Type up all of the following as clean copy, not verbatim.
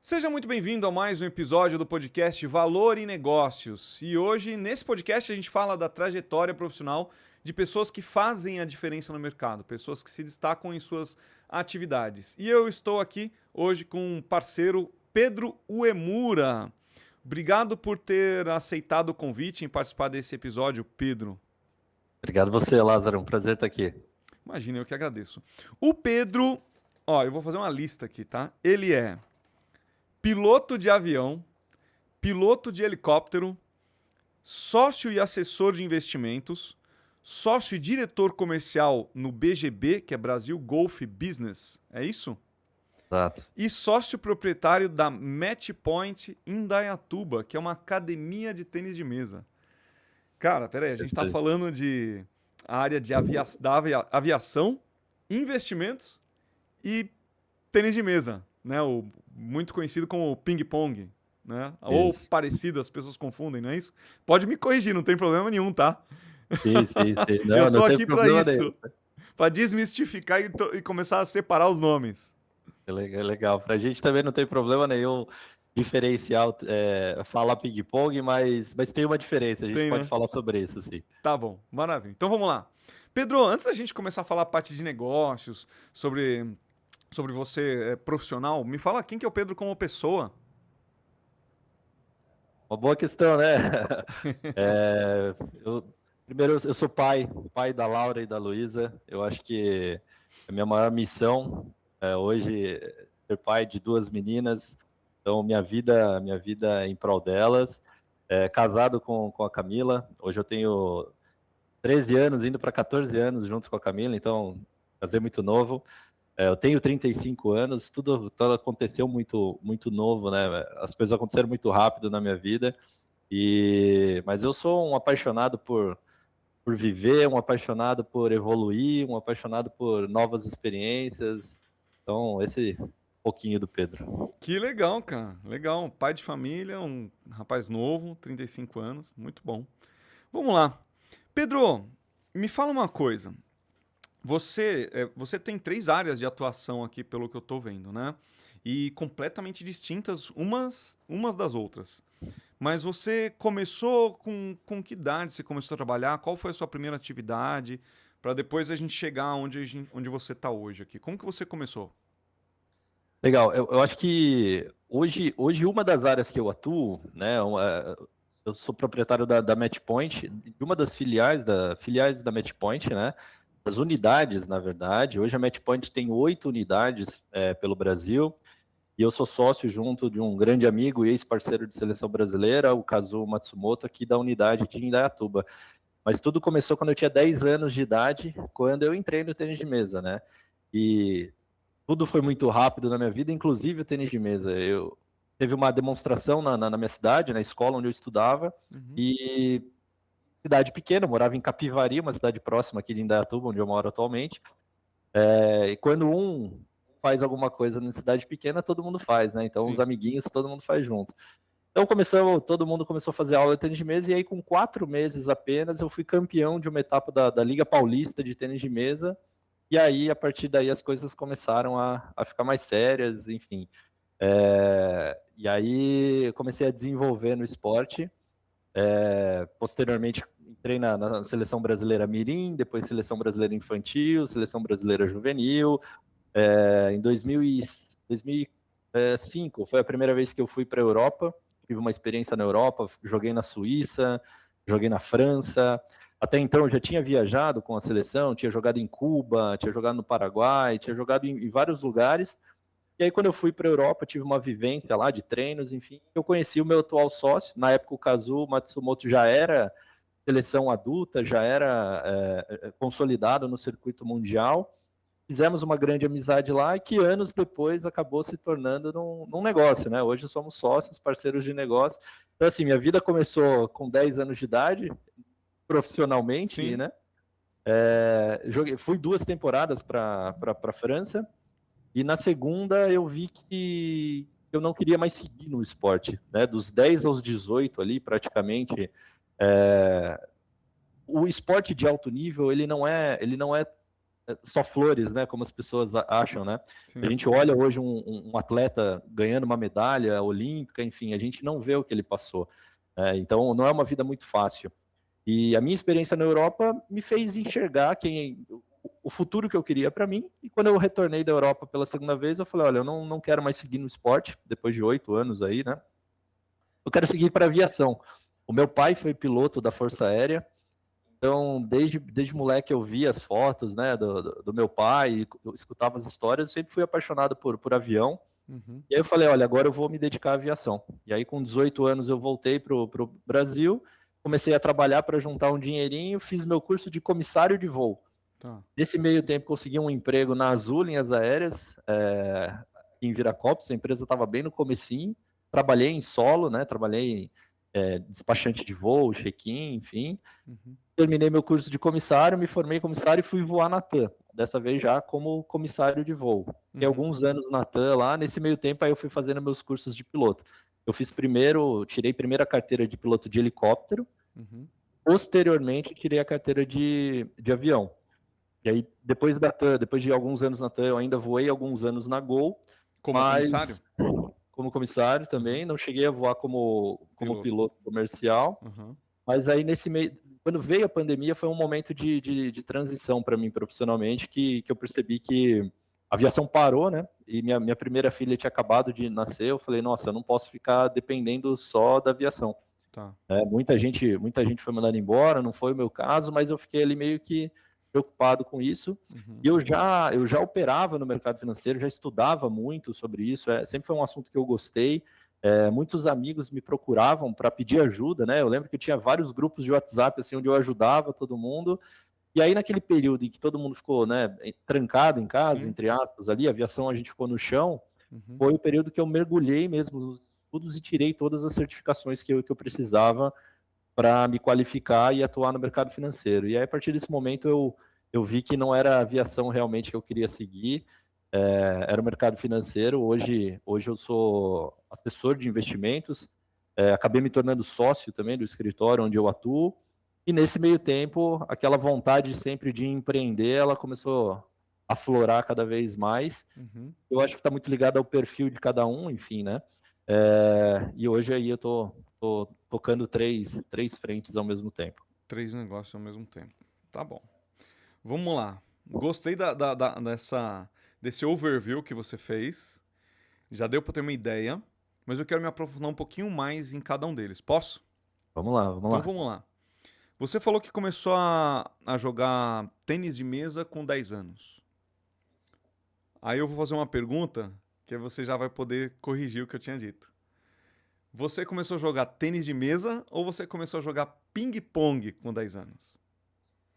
Seja muito bem-vindo a mais um episódio do podcast Valor em Negócios. E hoje, nesse podcast, a gente fala da trajetória profissional de pessoas que fazem a diferença no mercado, pessoas que se destacam em suas atividades. E eu estou aqui hoje com um parceiro, Pedro Uemura. Obrigado por ter aceitado o convite em participar desse episódio, Pedro. Obrigado você, Lázaro. Um prazer estar aqui. Imagina, eu que agradeço. O Pedro, eu vou fazer uma lista aqui, tá? Ele é piloto de avião, piloto de helicóptero, sócio e assessor de investimentos, sócio e diretor comercial no BGB, que é Brasil Golf Business, é isso? Exato. E sócio proprietário da Match Point Indaiatuba, que é uma academia de tênis de mesa. Cara, peraí, a gente está Perfeito. falando de área de aviação, investimentos e tênis de mesa, né? O muito conhecido como ping-pong, né? Ou Isso. parecido, as pessoas confundem, não é isso? Pode me corrigir, não tem problema nenhum, tá? Sim, sim, sim. Eu Não, tô não tem aqui para problema nenhum. isso, para desmistificar e começar a separar os nomes. É legal. Pra gente também não tem problema nenhum diferencial, falar ping-pong, mas tem uma diferença. A gente Tem, pode né? falar sobre isso, sim. Tá bom, maravilha. Então vamos lá. Pedro, antes da gente começar a falar a parte de negócios, sobre você profissional, me fala quem que é o Pedro como pessoa. Uma boa questão, né? É, primeiro, eu sou pai da Laura e da Luísa. Eu acho que a minha maior missão hoje é ser pai de duas meninas. Então, minha vida é em prol delas. Casado com a Camila. Hoje eu tenho 13 anos, indo para 14 anos junto com a Camila. Então, casei muito novo. Eu tenho 35 anos. Tudo aconteceu muito, muito novo, né? As coisas aconteceram muito rápido na minha vida. Mas eu sou um apaixonado por viver, um apaixonado por evoluir, um apaixonado por novas experiências. Então, esse é um pouquinho do Pedro. Que legal, cara. Legal. Pai de família, um rapaz novo, 35 anos. Muito bom. Vamos lá. Pedro, me fala uma coisa. Você tem três áreas de atuação aqui, pelo que eu tô vendo, né? E completamente distintas umas das outras. Mas você começou com que idade você começou a trabalhar? Qual foi a sua primeira atividade? Para depois a gente chegar onde você está hoje aqui. Como que você começou? Legal, eu acho que hoje uma das áreas que eu atuo, né, eu sou proprietário da Matchpoint, de uma das filiais da Matchpoint, né, as unidades, na verdade. Hoje a Matchpoint tem 8 unidades pelo Brasil, e eu sou sócio junto de um grande amigo e ex-parceiro de seleção brasileira, o Kazuo Matsumoto, aqui da unidade de Indaiatuba. Mas tudo começou quando eu tinha 10 anos de idade, quando eu entrei no tênis de mesa, né? E tudo foi muito rápido na minha vida, inclusive o tênis de mesa. Eu teve uma demonstração na minha cidade, na escola onde eu estudava, Uhum. e cidade pequena, eu morava em Capivari, uma cidade próxima aqui de Indaiatuba, onde eu moro atualmente. E quando um faz alguma coisa na cidade pequena, todo mundo faz, né? Então os Sim. amiguinhos, todo mundo faz junto. Então todo mundo começou a fazer aula de tênis de mesa, e aí com 4 meses apenas eu fui campeão de uma etapa da Liga Paulista de tênis de mesa. E aí, a partir daí, as coisas começaram a ficar mais sérias, enfim. E aí, eu comecei a desenvolver no esporte. Posteriormente, entrei na seleção brasileira Mirim, depois seleção brasileira infantil, seleção brasileira juvenil. Em 2005, foi a primeira vez que eu fui para a Europa. Tive uma experiência na Europa, joguei na Suíça, joguei na França. Até então eu já tinha viajado com a seleção, tinha jogado em Cuba, tinha jogado no Paraguai, tinha jogado em vários lugares. E aí, quando eu fui para a Europa, tive uma vivência lá de treinos, enfim. Eu conheci o meu atual sócio. Na época, o Kazuo Matsumoto já era seleção adulta, já era consolidado no circuito mundial. Fizemos uma grande amizade lá, que anos depois acabou se tornando num negócio, né? Hoje somos sócios, parceiros de negócio. Então, assim, minha vida começou com 10 anos de idade, profissionalmente, Sim. né? Fui 2 temporadas para a França, e na segunda eu vi que eu não queria mais seguir no esporte, né? Dos 10 aos 18 ali, praticamente, o esporte de alto nível, ele não é só flores, né? Como as pessoas acham, né? A Sim. gente olha hoje um atleta ganhando uma medalha olímpica, enfim, a gente não vê o que ele passou. Então, não é uma vida muito fácil. E a minha experiência na Europa me fez enxergar o futuro que eu queria para mim. E quando eu retornei da Europa pela segunda vez, eu falei, olha, eu não quero mais seguir no esporte, depois de 8 anos aí, né? Eu quero seguir para aviação. O meu pai foi piloto da Força Aérea, então desde moleque eu via as fotos, né, do meu pai, eu escutava as histórias, eu sempre fui apaixonado por avião. Uhum. E aí eu falei, olha, agora eu vou me dedicar à aviação. E aí com 18 anos eu voltei para o Brasil, comecei a trabalhar para juntar um dinheirinho, fiz meu curso de comissário de voo. Tá. Nesse meio tempo consegui um emprego na Azul Linhas Aéreas, em Viracopos, a empresa estava bem no comecinho, trabalhei em solo, né, trabalhei despachante de voo, check-in, enfim. Uhum. Terminei meu curso de comissário, me formei comissário e fui voar na TAM, dessa vez já como comissário de voo. Fiquei Uhum. alguns anos na TAM lá, nesse meio tempo aí eu fui fazendo meus cursos de piloto. Eu tirei primeiro a carteira de piloto de helicóptero, Uhum. posteriormente tirei a carteira de avião. E aí, depois da TAM, depois de alguns anos na TAM, eu ainda voei alguns anos na Gol, Como comissário? mas como comissário também, Uhum. não cheguei a voar como piloto comercial, Uhum. mas aí nesse meio, quando veio a pandemia, foi um momento de transição para mim profissionalmente, que eu percebi que a aviação parou, né? E minha primeira filha tinha acabado de nascer, eu falei, nossa, eu não posso ficar dependendo só da aviação. Tá. Muita gente foi mandada embora, não foi o meu caso, mas eu fiquei ali meio que preocupado com isso. Uhum. E eu já operava no mercado financeiro, já estudava muito sobre isso, sempre foi um assunto que eu gostei. Muitos amigos me procuravam para pedir ajuda, né? Eu lembro que eu tinha vários grupos de WhatsApp assim, onde eu ajudava todo mundo. E aí, naquele período em que todo mundo ficou, né, trancado em casa, Sim. entre aspas, ali, a aviação a gente ficou no chão, Uhum. foi o período que eu mergulhei mesmo nos estudos e tirei todas as certificações que eu precisava para me qualificar e atuar no mercado financeiro. E aí, a partir desse momento, eu vi que não era a aviação realmente que eu queria seguir, era o mercado financeiro. Hoje eu sou assessor de investimentos, acabei me tornando sócio também do escritório onde eu atuo, e nesse meio tempo, aquela vontade sempre de empreender, ela começou a aflorar cada vez mais. Uhum. Eu acho que está muito ligado ao perfil de cada um, enfim, né? E hoje aí eu tô tocando três frentes ao mesmo tempo. 3 negócios ao mesmo tempo. Tá bom. Vamos lá. Gostei desse overview que você fez. Já deu para ter uma ideia. Mas eu quero me aprofundar um pouquinho mais em cada um deles. Posso? Vamos lá, vamos Então lá. vamos lá. Você falou que começou a jogar tênis de mesa com 10 anos. Aí eu vou fazer uma pergunta que você já vai poder corrigir o que eu tinha dito. Você começou a jogar tênis de mesa ou você começou a jogar ping-pong com 10 anos?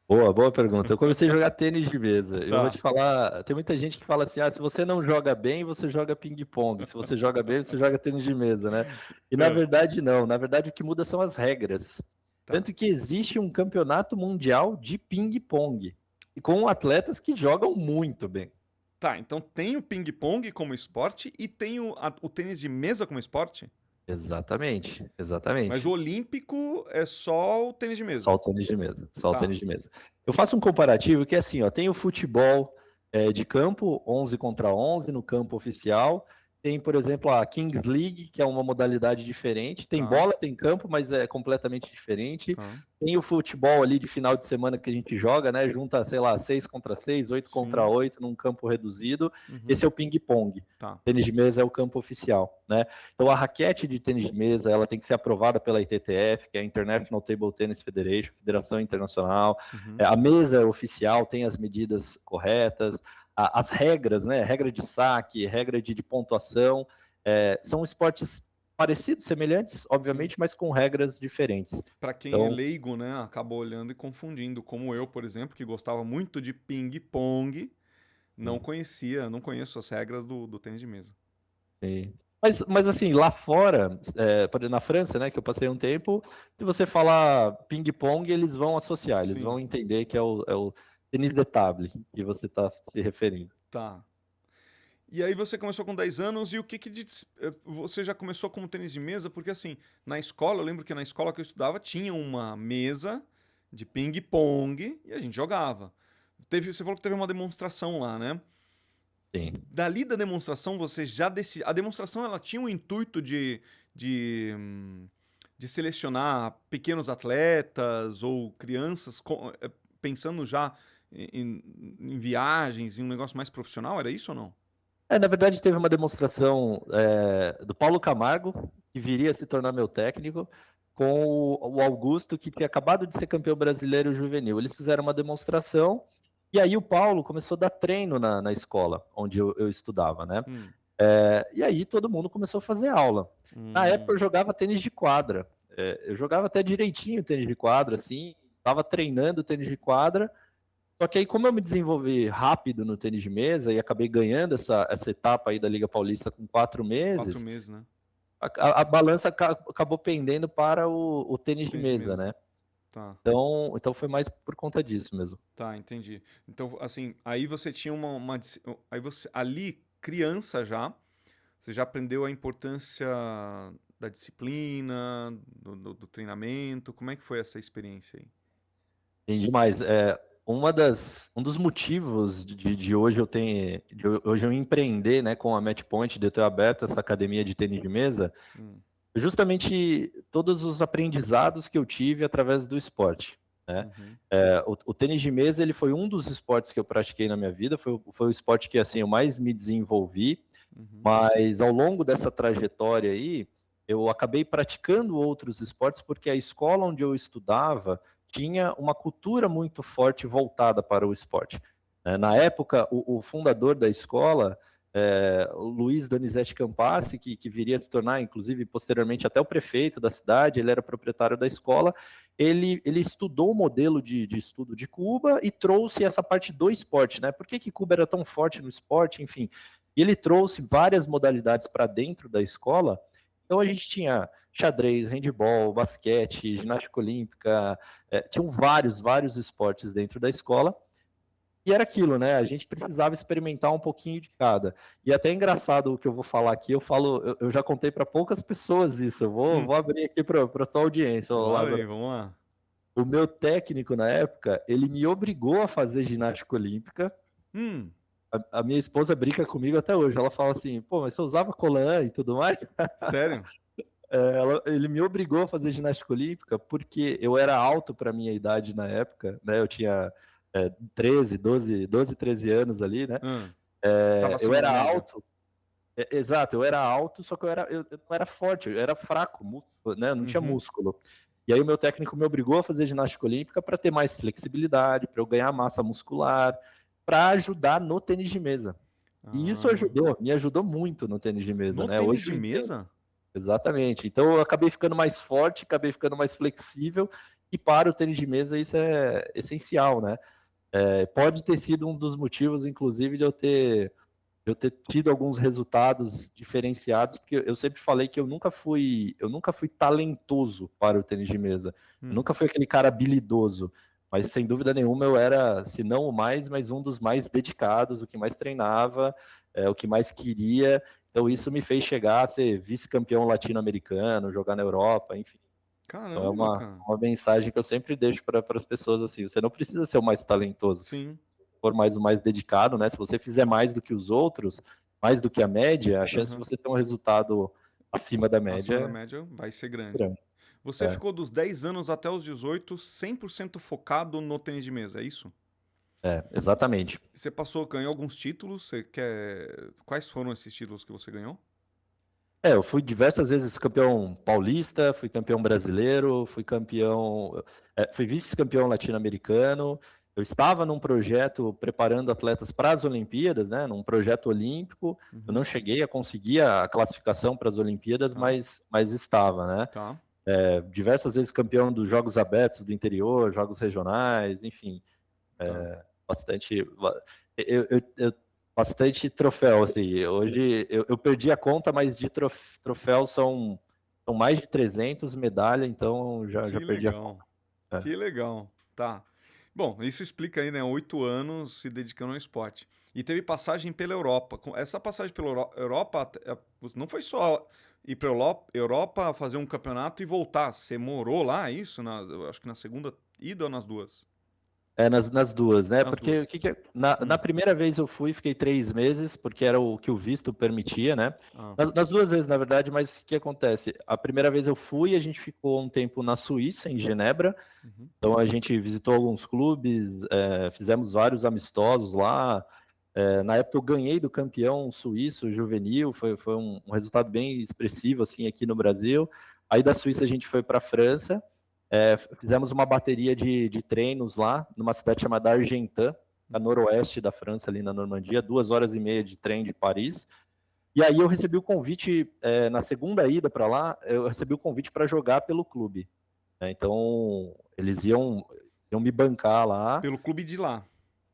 Boa pergunta. Eu comecei a jogar tênis de mesa. Eu vou Tá. te falar, tem muita gente que fala assim, se você não joga bem, você joga ping-pong. Se você joga bem, você joga tênis de mesa, né? E na É, verdade não. Na verdade o que muda são as regras. tá. Tanto que existe um campeonato mundial de ping-pong e com atletas que jogam muito bem. Tá, então tem o ping-pong como esporte e tem o tênis de mesa como esporte? Exatamente, Mas o exatamente. olímpico é só o tênis de mesa. Só o tênis de mesa, só o Tá. tênis de mesa. Eu faço um comparativo que é assim, ó, tem o futebol de campo, 11 contra 11 no campo oficial. Tem, por exemplo, a Kings League, que é uma modalidade diferente. Tem Tá. bola, tem campo, mas é completamente diferente. Tá. Tem o futebol ali de final de semana que a gente joga, né? Junta, sei lá, 6 contra 6, 8 contra Sim. 8 num campo reduzido. Uhum. Esse é o ping-pong. Tá. Tênis de mesa é o campo oficial, né? Então a raquete de tênis de mesa, ela tem que ser aprovada pela ITTF, que é a International Table Tennis Federation, Federação Internacional. Uhum. A mesa é oficial, tem as medidas corretas, as regras, né? Regra de saque, regra de pontuação, são esportes parecidos, semelhantes, Sim. obviamente, mas com regras diferentes. Pra quem é Então, leigo, né, acaba olhando e confundindo, como eu, por exemplo, que gostava muito de ping-pong, não conhecia, não conheço as regras do tênis de mesa. sim. Mas assim, lá fora, por exemplo, na França, né, que eu passei um tempo, se você falar ping-pong, eles vão associar, eles Sim. vão entender que é o tênis de table que você está se referindo. Tá. E aí você começou com 10 anos e o que você já começou como tênis de mesa? Porque assim, na escola, eu lembro que na escola que eu estudava tinha uma mesa de ping-pong e a gente jogava. Você falou que teve uma demonstração lá, né? Sim. Dali da demonstração, você já decidiu. A demonstração ela tinha o intuito de, hum, de selecionar pequenos atletas ou crianças pensando já em viagens, em um negócio mais profissional? Era isso ou não? Na verdade, teve uma demonstração do Paulo Camargo, que viria a se tornar meu técnico, com o Augusto, que tinha acabado de ser campeão brasileiro juvenil. Eles fizeram uma demonstração, e aí o Paulo começou a dar treino na escola, onde eu estudava, né? Hum, E aí todo mundo começou a fazer aula. Na época eu hum, jogava tênis de quadra. Eu jogava até direitinho tênis de quadra, assim, estava treinando tênis de quadra, só que aí, como eu me desenvolvi rápido no tênis de mesa e acabei ganhando essa etapa aí da Liga Paulista com 4 4 meses, meses, né? a balança acabou pendendo para o tênis de Tênis de mesa, mesa. né? Tá, Então foi mais por conta disso mesmo. tá, entendi. Então, assim, aí você tinha aí você, ali, criança já, você já aprendeu a importância da disciplina, do treinamento. Como é que foi essa experiência aí? Entendi mais. Um dos motivos de hoje hoje eu empreender, né, com a Matchpoint, de eu ter aberto essa academia de tênis de mesa, Hum, é justamente todos os aprendizados que eu tive através do esporte, né? uhum, O tênis de mesa ele foi um dos esportes que eu pratiquei na minha vida, foi o esporte que assim eu mais me desenvolvi, uhum, mas ao longo dessa trajetória aí, eu acabei praticando outros esportes porque a escola onde eu estudava tinha uma cultura muito forte voltada para o esporte. Na época, o fundador da escola, o Luiz Donizete Campassi, que viria a se tornar, inclusive, posteriormente até o prefeito da cidade, ele era proprietário da escola, ele estudou o modelo de estudo de Cuba e trouxe essa parte do esporte, né? Por que Cuba era tão forte no esporte, enfim. E ele trouxe várias modalidades para dentro da escola. Então a gente tinha xadrez, handebol, basquete, ginástica olímpica, tinham vários esportes dentro da escola. E era aquilo, né? A gente precisava experimentar um pouquinho de cada. E até é engraçado o que eu vou falar aqui. Eu já contei para poucas pessoas isso. hum. Vou abrir aqui para a tua audiência, ô, Lá Lázaro. vem, vamos lá. O meu técnico na época, ele me obrigou a fazer ginástica olímpica. Hum, A minha esposa brinca comigo até hoje. Ela fala assim: pô, mas você usava colã e tudo mais? sério? Ele me obrigou a fazer ginástica olímpica porque eu era alto para minha idade na época, né? Eu tinha 13 anos ali, né? Tava Eu acima da era média. alto, exato, eu era alto, só que eu não era forte, eu era fraco, né? Eu não tinha Uhum. músculo. E aí o meu técnico me obrigou a fazer ginástica olímpica para ter mais flexibilidade, para eu ganhar massa muscular, para ajudar no tênis de mesa. E isso Ah, me ajudou muito no tênis de mesa, no né? tênis Hoje de eu entendo. mesa? Exatamente. Então eu acabei ficando mais forte, acabei ficando mais flexível, e para o tênis de mesa isso é essencial, né? Pode ter sido um dos motivos, inclusive, de eu ter tido alguns resultados diferenciados, porque eu sempre falei que eu nunca fui talentoso para o tênis de mesa. Eu Hum. nunca fui aquele cara habilidoso, mas sem dúvida nenhuma eu era, se não o mais, mas um dos mais dedicados, o que mais treinava, o que mais queria. Então isso me fez chegar a ser vice-campeão latino-americano, jogar na Europa, enfim. Então é Caramba, cara. uma mensagem que eu sempre deixo para as pessoas assim: você não precisa ser o mais talentoso, Sim. for mais o mais dedicado, né? Se você fizer mais do que os outros, mais do que a média, a chance de Aham. você ter um resultado acima da Acima da média média vai ser é grande. grande. Você É, ficou dos 10 anos até os 18 100% focado no tênis de mesa, é isso? exatamente. Você passou, ganhou alguns títulos? Você quer... Quais foram esses títulos que você ganhou? Eu fui diversas vezes campeão paulista, fui campeão brasileiro, fui vice-campeão latino-americano. Eu estava num projeto preparando atletas para as Olimpíadas, né? Num projeto olímpico. Eu não Uhum. cheguei a conseguir a classificação para as Olimpíadas, Tá, mas estava, né? tá. Diversas vezes campeão dos Jogos Abertos do interior, Jogos Regionais, enfim, Tá. bastante, bastante troféu, assim. Hoje eu perdi a conta, mas de troféus são mais de 300 medalhas, então já Que perdi a conta. legal. Que legal. Tá. Bom, isso explica aí, né? 8 anos se dedicando ao esporte. E teve passagem pela Europa. Essa passagem pela Europa não foi só ir para Europa fazer um campeonato e voltar. Você morou lá, é isso? Eu acho que na segunda ida ou nas duas? Nas duas, né? Nas Porque duas. na Hum. primeira vez eu fui, fiquei 3 meses, porque era o que o visto permitia, né? Ah. Nas duas vezes, na verdade, mas o que acontece? A primeira vez eu fui, a gente ficou um tempo na Suíça, em Genebra, Uhum. então a gente visitou alguns clubes, fizemos vários amistosos lá. Na época eu ganhei do campeão suíço juvenil, foi um resultado bem expressivo assim aqui no Brasil. Aí da Suíça a gente foi para a França, fizemos uma bateria de treinos lá, numa cidade chamada Argentan, a Uhum. noroeste da França, ali na Normandia, 2 horas e meia de trem de Paris. E aí eu recebi o convite, na segunda ida para lá, eu recebi o convite para jogar pelo clube, né? Então eles iam me bancar lá, Pelo clube de lá.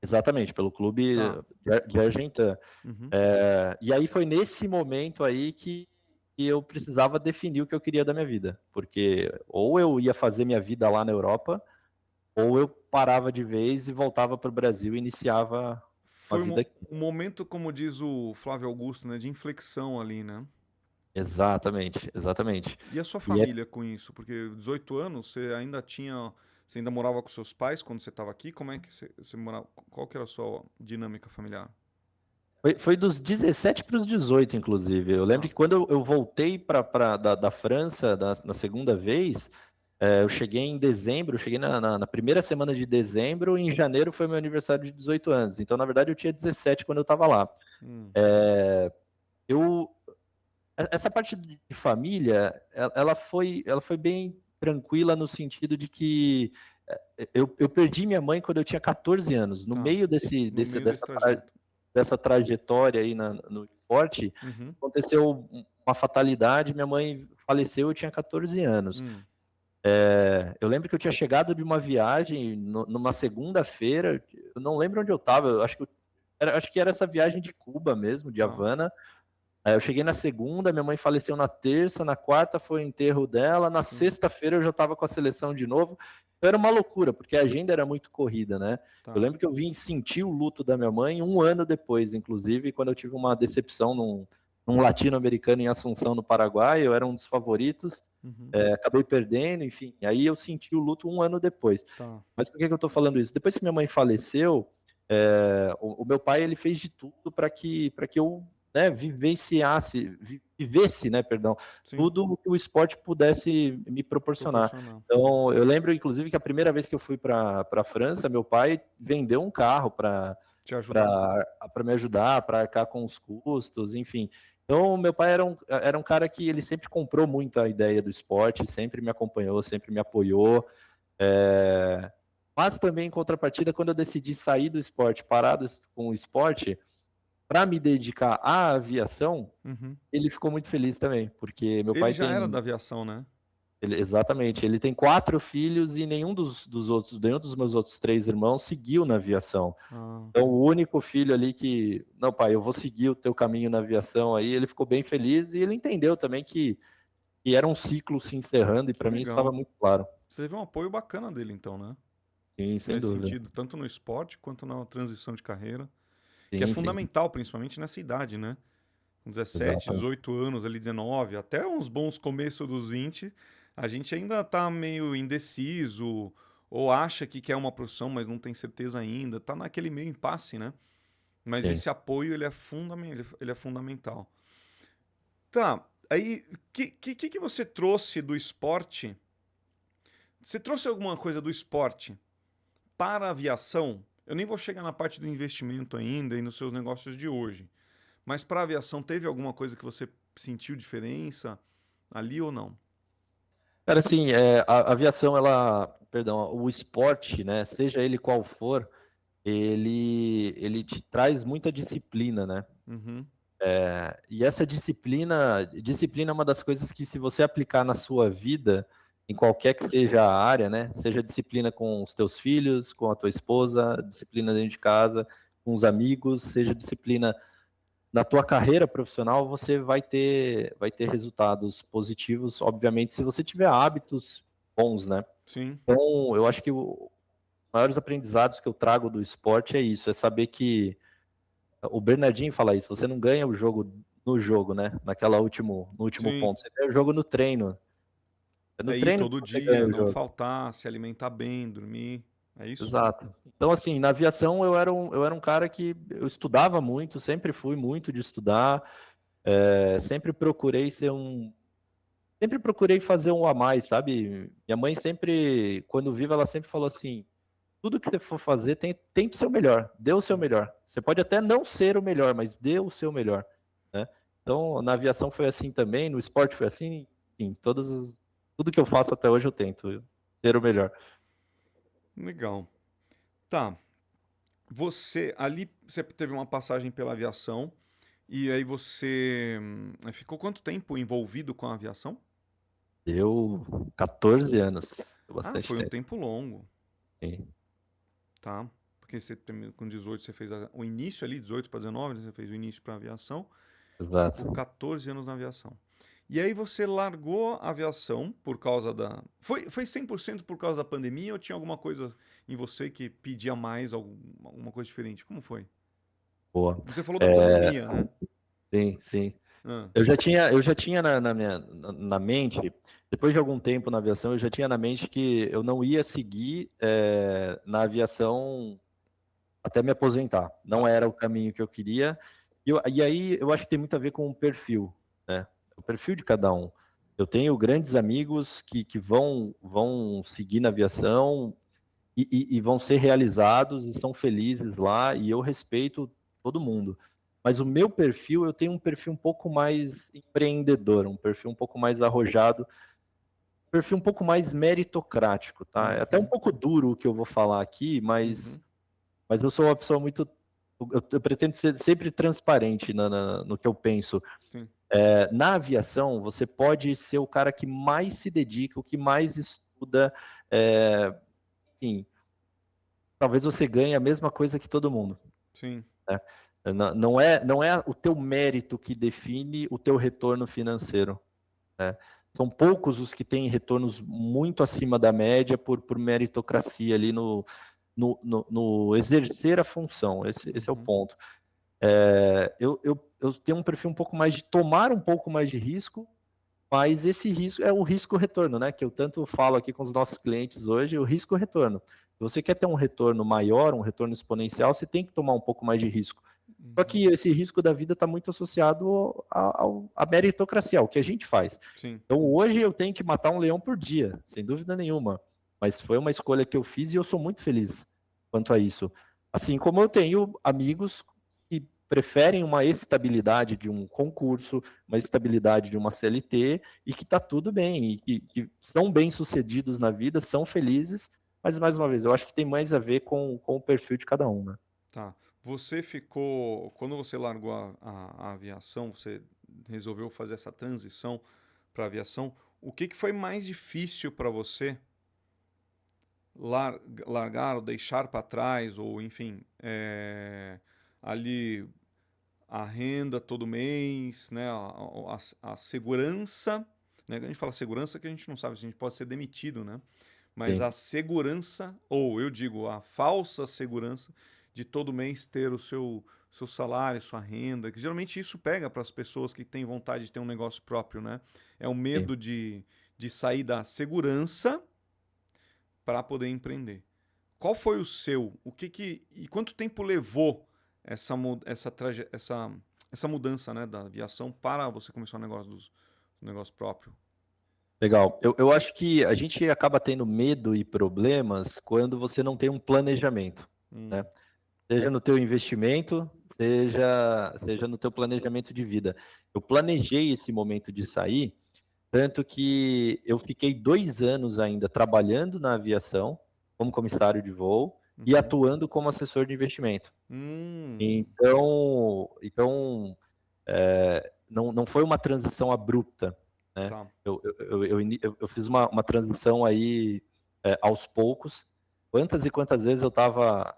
exatamente, pelo clube Tá. de Argentan. Uhum. E aí foi nesse momento aí que eu precisava definir o que eu queria da minha vida, porque ou eu ia fazer minha vida lá na Europa, ou eu parava de vez e voltava para o Brasil e iniciava uma Foi vida aqui. um momento, como diz o Flávio Augusto, né, de inflexão ali, né? Exatamente, exatamente. E a sua E é, família com isso? Porque 18 anos, você ainda morava com seus pais quando você estava aqui? Como é que você morava? Qual que era a sua dinâmica familiar? foi dos 17 para os 18, inclusive. Eu lembro Tá. que quando eu voltei da França na segunda vez, eu cheguei em dezembro, eu cheguei na primeira semana de dezembro, e em janeiro foi meu aniversário de 18 anos. Então, na verdade, eu tinha 17 quando eu estava lá. Hum. Eu, essa parte de família, ela foi bem tranquila no sentido de que eu perdi minha mãe quando eu tinha 14 anos. No Tá. meio No meio desse trajeto. dessa trajetória aí no esporte, Uhum. aconteceu uma fatalidade, minha mãe faleceu, eu tinha 14 anos. Hum. Eu lembro que eu tinha chegado de uma viagem numa segunda-feira, eu não lembro onde eu estava, acho que era essa viagem de Cuba mesmo, de Tá. Havana. Aí eu cheguei na segunda, minha mãe faleceu na terça, na quarta foi o enterro dela, na Sim. sexta-feira eu já estava com a seleção de novo. Então era uma loucura, porque a agenda era muito corrida, né? Eu Tá. lembro que eu vim sentir o luto da minha mãe um ano depois, inclusive, quando eu tive uma decepção num latino-americano em Assunção, no Paraguai, eu era um dos favoritos, Uhum. acabei perdendo, enfim. Aí eu senti o luto um ano depois. Tá. Mas por que eu estou falando isso? Depois que minha mãe faleceu, o meu pai ele fez de tudo para que eu, né, vivesse, né, perdão, Sim. tudo que o esporte pudesse me proporcionar. Proporcionar. Então, eu lembro, inclusive, que a primeira vez que eu fui para a França, meu pai vendeu um carro Te ajudar. para me ajudar, para arcar com os custos, enfim. Então, meu pai era um cara que ele sempre comprou muito a ideia do esporte, sempre me acompanhou, sempre me apoiou. É, Mas também, em contrapartida, quando eu decidi sair do esporte, parar com o esporte, para me dedicar à aviação, Uhum. ele ficou muito feliz também, porque meu Ele pai já era tem. da aviação, né? Exatamente, ele tem 4 filhos e nenhum dos meus outros 3 irmãos seguiu na aviação. Ah, Então, o único filho ali que, não, pai, eu vou seguir o teu caminho na aviação aí, ele ficou bem feliz e ele entendeu também que era um ciclo se encerrando e que para mim isso estava legal. muito claro. Você teve um apoio bacana dele, então, né? Sim, sem Nesse dúvida. sentido, tanto no esporte quanto na transição de carreira, que é Sim, sim, fundamental, principalmente nessa idade, né? Com 17, exatamente. 18 anos, ali 19, até uns bons começos dos 20, a gente ainda tá meio indeciso, ou acha que quer uma profissão, mas não tem certeza ainda, tá naquele meio impasse, né? Mas Sim. esse apoio, ele é fundamental. Tá, aí, que você trouxe do esporte? Você trouxe alguma coisa do esporte para a aviação? Eu nem vou chegar na parte do investimento ainda e nos seus negócios de hoje. Mas para a aviação, teve alguma coisa que você sentiu diferença ali ou não? Cara, assim, a aviação, perdão, o esporte, né, seja ele qual for, ele te traz muita disciplina, né? Uhum. E essa disciplina é uma das coisas que, se você aplicar na sua vida, em qualquer que seja a área, né? Seja disciplina com os teus filhos, com a tua esposa, disciplina dentro de casa, com os amigos, seja disciplina na tua carreira profissional, você vai ter resultados positivos, obviamente, se você tiver hábitos bons, né? Sim, Então, eu acho que os maiores aprendizados que eu trago do esporte é isso, é saber que o Bernardinho fala isso, você não ganha o jogo no jogo, né? No último sim. ponto, você ganha o jogo no treino. É no É ir treino que todo você ganha dia, o não jogo. faltar, se alimentar bem, dormir. É isso? exato. Então, assim, na aviação eu era um cara que eu estudava muito, sempre fui muito de estudar, sempre procurei sempre procurei fazer um a mais, sabe? Minha mãe sempre, quando viva, ela sempre falou assim, tudo que você for fazer tem que ser o melhor, dê o seu Sim. melhor. Você pode até não ser o melhor, mas dê o seu melhor, né? Então, na aviação foi assim também, no esporte foi assim, enfim, tudo que eu faço até hoje eu tento ser o melhor. Legal. Tá. Você ali você teve uma passagem pela aviação e aí você ficou quanto tempo envolvido com a aviação? Deu 14 anos, deu Ah, bastante foi um tempo. tempo longo, Sim. tá? Porque você terminou com 18, você fez o início ali, 18 para 19, né? Você fez o início para aviação, ficou Exato. 14 anos na aviação. E aí você largou a aviação por causa da. Foi 100% por causa da pandemia ou tinha alguma coisa em você que pedia mais, alguma coisa diferente? Como foi? Boa. Você falou da É, pandemia, né? sim, sim. Ah, Eu já tinha na mente, depois de algum tempo na aviação, eu já tinha na mente que eu não ia seguir na aviação até me aposentar. Não tá. era o caminho que eu queria. E aí eu acho que tem muito a ver com o perfil, né? O perfil de cada um. Eu tenho grandes amigos que vão seguir na aviação e vão ser realizados e são felizes lá, e eu respeito todo mundo. Mas o meu perfil, eu tenho um perfil um pouco mais empreendedor, um perfil um pouco mais arrojado, um perfil um pouco mais meritocrático, tá? É até um Uhum, pouco duro o que eu vou falar aqui, mas, uhum, mas eu sou uma pessoa muito. Eu pretendo ser sempre transparente no que eu penso. sim. Na aviação, você pode ser o cara que mais se dedica, o que mais estuda, enfim, talvez você ganhe a mesma coisa que todo mundo. Sim. Né? Não é o teu mérito que define o teu retorno financeiro. Né? São poucos os que têm retornos muito acima da média por meritocracia ali no exercer a função. Esse é o Uhum, ponto. Eu tenho um perfil um pouco mais de tomar um pouco mais de risco, mas esse risco é o risco-retorno, né? Que eu tanto falo aqui com os nossos clientes hoje, o risco-retorno. Se você quer ter um retorno maior, um retorno exponencial, você tem que tomar um pouco mais de risco. Só uhum, que esse risco da vida está muito associado à meritocracia, ao que a gente faz. sim. Então, hoje eu tenho que matar um leão por dia, sem dúvida nenhuma. Mas foi uma escolha que eu fiz e eu sou muito feliz quanto a isso. Assim como eu tenho amigos que preferem uma estabilidade de um concurso, uma estabilidade de uma CLT, e que está tudo bem, e que são bem-sucedidos na vida, são felizes, mas, mais uma vez, eu acho que tem mais a ver com o perfil de cada um, né? Tá. Você ficou. Quando você largou a aviação, você resolveu fazer essa transição para aviação. O que que foi mais difícil para você lar- largar ou deixar para trás, ou enfim, ali a renda todo mês, né? A segurança. Né? A gente fala segurança que a gente não sabe se a gente pode ser demitido, né? Mas Sim, a segurança, ou eu digo a falsa segurança, de todo mês ter o seu salário, sua renda, que geralmente isso pega para as pessoas que têm vontade de ter um negócio próprio, né? É o sim. medo de sair da segurança para poder empreender. Qual foi o seu? E quanto tempo levou essa mudança, né, da aviação para você começar um negócio próprio? Legal. Eu acho que a gente acaba tendo medo e problemas quando você não tem um planejamento, né? Hum, Seja no teu investimento, seja no teu planejamento de vida. Eu planejei esse momento de sair, tanto que eu fiquei 2 anos ainda trabalhando na aviação, como comissário de voo, e uhum. atuando como assessor de investimento. Hum, Então, não foi uma transição abrupta, né? tá. Eu fiz uma transição aí aos poucos. Quantas e quantas vezes eu estava.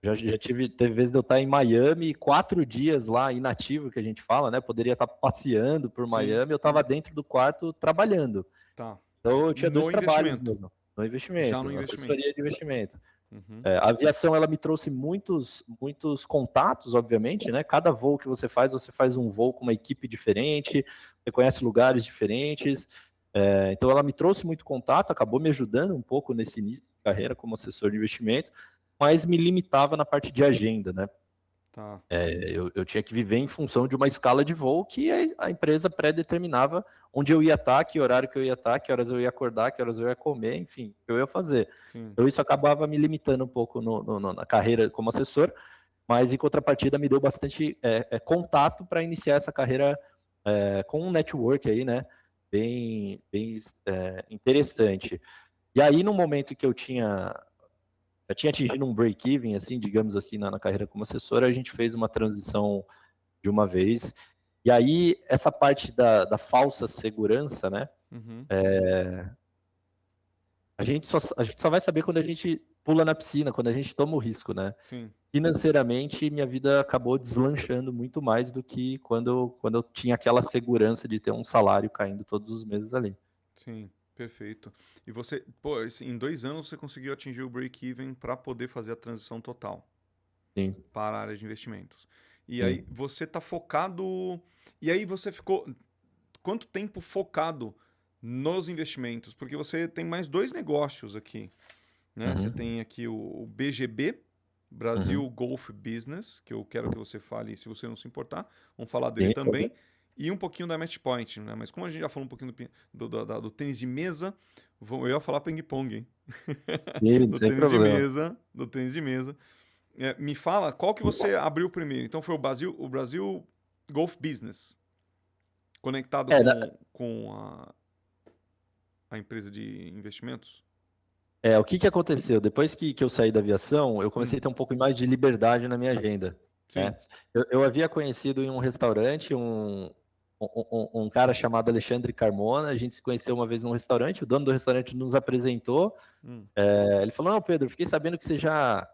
Teve vezes de eu estar em Miami, 4 dias lá, inativo, que a gente fala, né? Poderia estar passeando por Sim, Miami, eu estava dentro do quarto trabalhando. tá. Então eu tinha dois No trabalhos investimento. mesmo, no Já investimento, no na investimento. assessoria de investimento. Uhum. A aviação ela me trouxe muitos contatos, obviamente, né? Cada voo que você faz um voo com uma equipe diferente, você conhece lugares diferentes. Então ela me trouxe muito contato, acabou me ajudando um pouco nesse início carreira como assessor de investimento, mas me limitava na parte de agenda, né? Tá. Eu tinha que viver em função de uma escala de voo que a empresa pré-determinava onde eu ia estar, que horário que eu ia estar, que horas eu ia acordar, que horas eu ia comer, enfim, o que eu ia fazer. Sim. Então isso acabava me limitando um pouco na carreira como assessor, mas em contrapartida me deu bastante contato para iniciar essa carreira com um network aí, né, bem interessante. E aí, no momento que eu tinha atingido um break-even, assim, digamos assim, na carreira como assessor, a gente fez uma transição de uma vez. E aí, essa parte da falsa segurança, né? Uhum. A gente só vai saber quando a gente pula na piscina, quando a gente toma o risco, né? Sim. Financeiramente, minha vida acabou deslanchando muito mais do que quando eu tinha aquela segurança de ter um salário caindo todos os meses ali. Sim. Perfeito. E você, pô, em 2 anos você conseguiu atingir o break-even para poder fazer a transição total Sim, para a área de investimentos. E aí sim. você tá focado. E aí você ficou quanto tempo focado nos investimentos? Porque você tem mais dois negócios aqui, né? Você Uhum, tem aqui o BGB, Brasil uhum. Golf Business, que eu quero que você fale, se você não se importar, vamos falar dele Sim, também. E um pouquinho da Matchpoint, né? Mas como a gente já falou um pouquinho do tênis de mesa, eu ia falar ping-pong, hein? sim, Do sem tênis de problema. mesa, do tênis de mesa. Me fala, qual que você abriu primeiro? Então foi o Brasil Golf Business, conectado É, com a empresa de investimentos? o que que aconteceu? Depois que eu saí da aviação, eu comecei Hum, a ter um pouco mais de liberdade na minha agenda, né? sim. Eu havia conhecido em um restaurante um cara chamado Alexandre Carmona, a gente se conheceu uma vez num restaurante, o dono do restaurante nos apresentou, Hum, ele falou, não, Pedro, fiquei sabendo que você já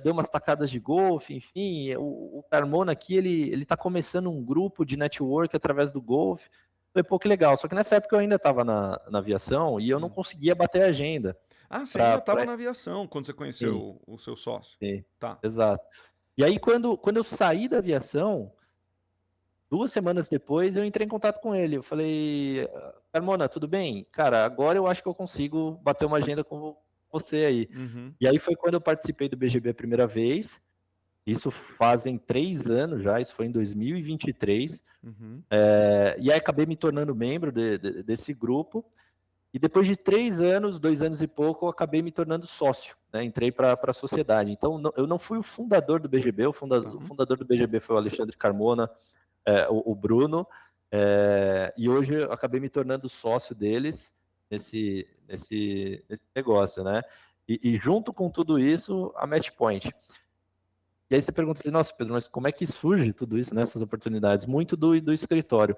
deu umas tacadas de golfe, enfim, o Carmona aqui, ele tá começando um grupo de network através do golfe. Falei, pô, que legal, só que nessa época eu ainda estava na aviação e eu não hum. conseguia bater a agenda. Ah, você ainda Pra, estava pra... na aviação quando você Sim, conheceu o seu sócio. sim, Tá. exato. E aí, quando eu saí da aviação, 2 semanas depois, eu entrei em contato com ele. Eu falei, Carmona, tudo bem? Cara, agora eu acho que eu consigo bater uma agenda com você aí. Uhum, E aí foi quando eu participei do BGB a primeira vez. Isso fazem 3 anos já, isso foi em 2023. uhum. E aí acabei me tornando membro desse grupo. E depois de 3 anos, 2 anos e pouco, eu acabei me tornando sócio, né? Entrei para a sociedade. Então, eu não fui o fundador do BGB, Tá. o fundador do BGB foi o Alexandre Carmona, o Bruno, e hoje eu acabei me tornando sócio deles nesse negócio, né? E junto com tudo isso, a Matchpoint. E aí você pergunta assim, nossa, Pedro, mas como é que surge tudo isso, nessas oportunidades? Muito do escritório.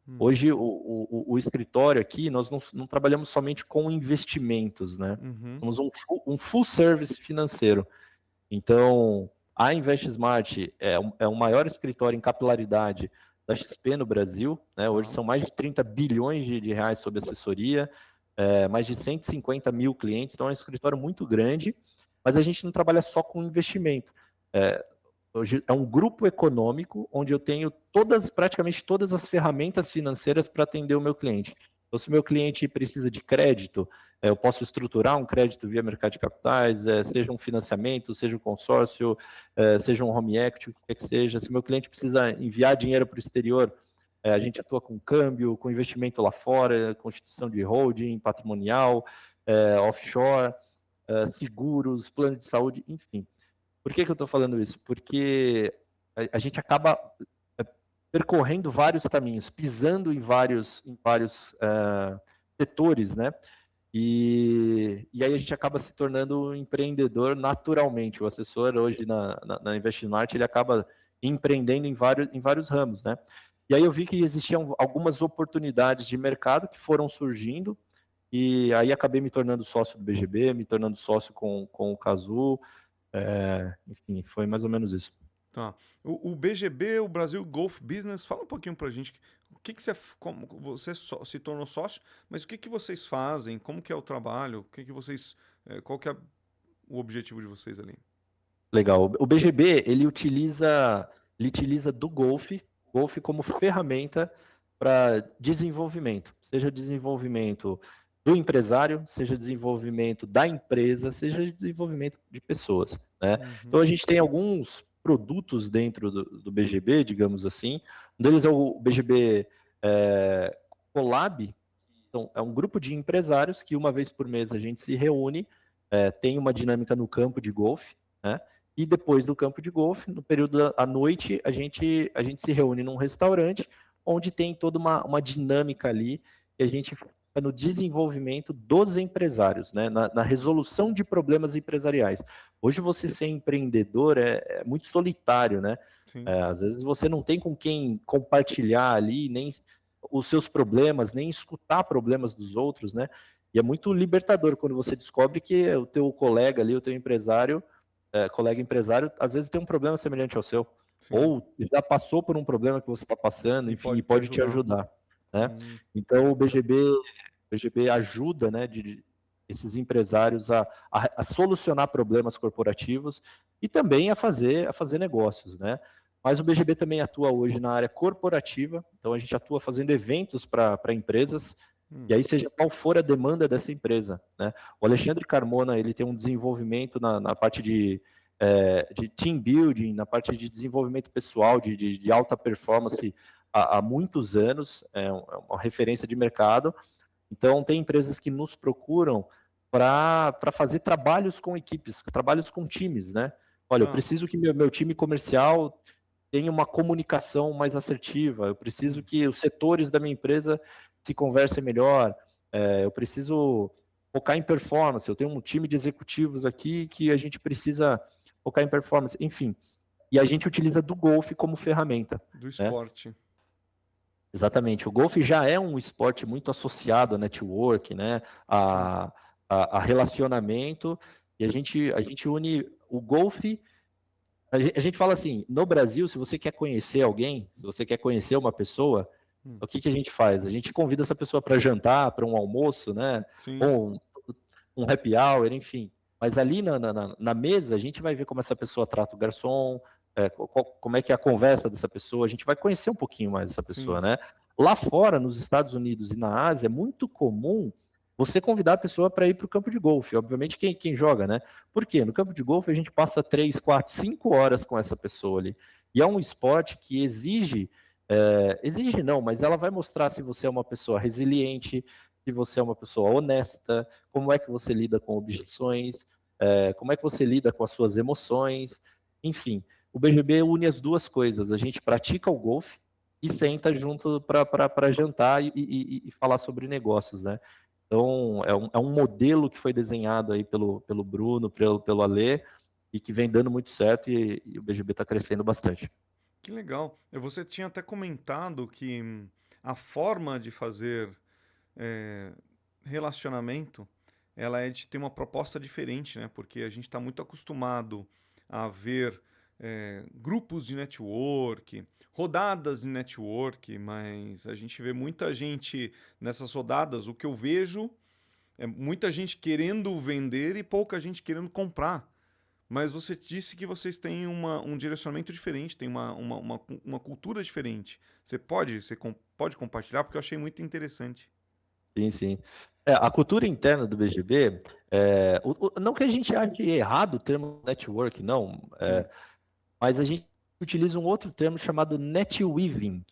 Hum, Hoje, o escritório aqui, nós não trabalhamos somente com investimentos, né? uhum. Somos um full service financeiro. Então, a InvestSmart é o maior escritório em capilaridade da XP no Brasil, né? Hoje Tá. são mais de 30 bilhões de reais sob assessoria, mais de 150 mil clientes, então é um escritório muito grande, mas a gente não trabalha só com investimento. É, Hoje é um grupo econômico onde eu tenho praticamente todas as ferramentas financeiras para atender o meu cliente. Então, se o meu cliente precisa de crédito, eu posso estruturar um crédito via mercado de capitais, seja um financiamento, seja um consórcio, seja um home equity, o que quer que seja. Se o meu cliente precisa enviar dinheiro para o exterior, a gente atua com câmbio, com investimento lá fora, constituição de holding, patrimonial, offshore, seguros, plano de saúde, enfim. Por que eu estou falando isso? Porque a gente acaba é, percorrendo vários caminhos, pisando em vários setores, né? E aí a gente acaba se tornando um empreendedor naturalmente. O assessor hoje na InvestSmart, ele acaba empreendendo em vários ramos, né? E aí eu vi que existiam algumas oportunidades de mercado que foram surgindo, e aí acabei me tornando sócio do BGB, me tornando sócio com o Cazu, enfim, foi mais ou menos isso. Tá. O BGB, o Brasil Golf Business, fala um pouquinho pra gente. O que que você, como você se tornou sócio, mas o que que vocês fazem? Como que é o trabalho? O que que vocês, qual que é o objetivo de vocês ali? Legal. O BGB, ele utiliza do golfe como ferramenta para desenvolvimento, seja desenvolvimento do empresário, seja desenvolvimento da empresa, seja desenvolvimento de pessoas, né? Então a gente tem alguns produtos dentro do BGB, digamos assim. Um deles é o BGB Colab. Então, é um grupo de empresários que uma vez por mês a gente se reúne, tem uma dinâmica no campo de golfe, né? E depois do campo de golfe, no período da noite, a gente se reúne num restaurante, onde tem toda uma dinâmica ali, e a gente foca no desenvolvimento dos empresários, né? Na resolução de problemas empresariais. Hoje você ser empreendedor é muito solitário, né? Às vezes você não tem com quem compartilhar ali, nem os seus problemas, nem escutar problemas dos outros, né? E é muito libertador quando você descobre que o teu colega ali, o teu empresário, colega empresário, às vezes tem um problema semelhante ao seu. Sim. Ou já passou por um problema que você está passando, enfim, e pode te ajudar, né? Então o BGB ajuda, né, esses empresários a solucionar problemas corporativos e também a fazer negócios, né? Mas o BGB também atua hoje na área corporativa, então a gente atua fazendo eventos para empresas, e aí seja qual for a demanda dessa empresa, né? O Alexandre Carmona, ele tem um desenvolvimento na parte de team building, na parte de desenvolvimento pessoal, de alta performance há muitos anos, é uma referência de mercado. Então tem empresas que nos procuram para fazer trabalhos com equipes, trabalhos com times, né? Olha, eu preciso que meu time comercial tenha uma comunicação mais assertiva, eu preciso que os setores da minha empresa se conversem melhor, eu preciso focar em performance, eu tenho um time de executivos aqui que a gente precisa focar em performance, enfim. E a gente utiliza do golfe como ferramenta. Do esporte. Né? Exatamente. O golfe já é um esporte muito associado a network, né? A relacionamento, e a gente une o golfe. A gente fala assim, no Brasil, se você quer conhecer alguém, se você quer conhecer uma pessoa, o que a gente faz? A gente convida essa pessoa para jantar, para um almoço, né? Sim. Ou um happy hour, enfim. Mas ali na mesa, a gente vai ver como essa pessoa trata o garçom, como é que é a conversa dessa pessoa, a gente vai conhecer um pouquinho mais essa pessoa, Sim. né? Lá fora, nos Estados Unidos e na Ásia, é muito comum você convidar a pessoa para ir para o campo de golfe. Obviamente, quem joga, né? Por quê? No campo de golfe, a gente passa 3, 4, 5 horas com essa pessoa ali. E é um esporte que exige não, mas ela vai mostrar se você é uma pessoa resiliente, se você é uma pessoa honesta, como é que você lida com objeções, como é que você lida com as suas emoções, enfim. O BGB une as duas coisas. A gente pratica o golfe e senta junto para jantar e falar sobre negócios, né? Então, é um modelo que foi desenhado aí pelo Bruno, pelo Alê, e que vem dando muito certo, e o BGB está crescendo bastante. Que legal. Você tinha até comentado que a forma de fazer relacionamento, ela é de ter uma proposta diferente, né? Porque a gente está muito acostumado a ver grupos de network, rodadas de network, mas a gente vê muita gente nessas rodadas. O que eu vejo é muita gente querendo vender e pouca gente querendo comprar. Mas você disse que vocês têm um direcionamento diferente, tem uma cultura diferente. Você pode compartilhar? Porque eu achei muito interessante. Sim, sim. A cultura interna do BGB, não que a gente ache errado o termo network, não, mas a gente utiliza um outro termo chamado netweaving.